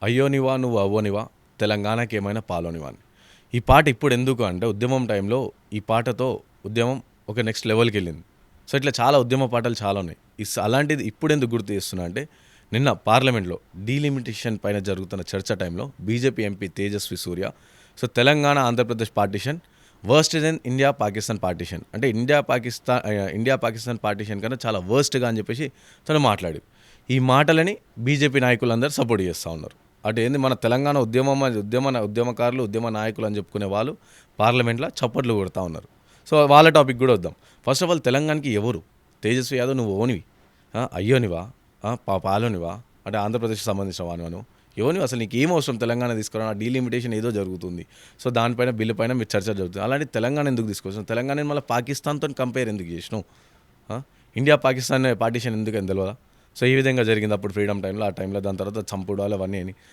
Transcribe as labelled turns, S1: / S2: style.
S1: అయ్యోనివా నువ్వు అవ్వనివా తెలంగాణకి ఏమైనా పాలోనివా అని. ఈ పాట ఇప్పుడు ఎందుకు అంటే ఉద్యమం టైంలో ఈ పాటతో ఉద్యమం ఒక నెక్స్ట్ లెవెల్కి వెళ్ళింది. సో ఇట్లా చాలా ఉద్యమ పాటలు చాలా ఉన్నాయి. అలాంటిది ఇప్పుడు ఎందుకు గుర్తు చేస్తున్నా అంటే నిన్న పార్లమెంట్లో డీలిమిటేషన్ పైన జరుగుతున్న చర్చ టైంలో BJP MP Tejasvi Surya so Telangana Andhra Pradesh partition worst than India Pakistan partition అంటే ఇండియా పాకిస్తాన్ పార్టీషన్ కన్నా చాలా వర్స్ట్గా అని చెప్పేసి తను మాట్లాడి ఈ మాటలని బీజేపీ నాయకులందరూ సపోర్ట్ చేస్తూ ఉన్నారు. అటు ఏంది మన తెలంగాణ ఉద్యమకారులు ఉద్యమ నాయకులు అని చెప్పుకునే వాళ్ళు పార్లమెంట్లో చప్పట్లు కొడతా ఉన్నారు. సో వాళ్ళ టాపిక్ కూడా వద్దాం. ఫస్ట్ ఆఫ్ ఆల్ తెలంగాణకి ఎవరు తేజస్వి యాదవ్ నువ్వు ఓనివి అయ్యోనివా పాలోనివా అంటే ఆంధ్రప్రదేశ్కి సంబంధించిన వాను ఎవరిని అసలు నీకు ఏం అవసరం తెలంగాణ తీసుకురా డీలిమిటేషన్ ఏదో జరుగుతుంది. సో దానిపైన బిల్లు పైన మీరు చర్చ జరుగుతుంది. అలాంటి తెలంగాణ ఎందుకు తీసుకొచ్చాం? తెలంగాణ మళ్ళీ పాకిస్తాన్తో కంపేర్ ఎందుకు చేసినావు? ఇండియా పాకిస్తాన్ పార్టీషన్ ఎందుకు అని తెలియదా? సో ఈ విధంగా జరిగింది అప్పుడు ఫ్రీడమ్ టైంలో, ఆ టైంలో దాని తర్వాత చంపుడాలు అవన్నీ అని.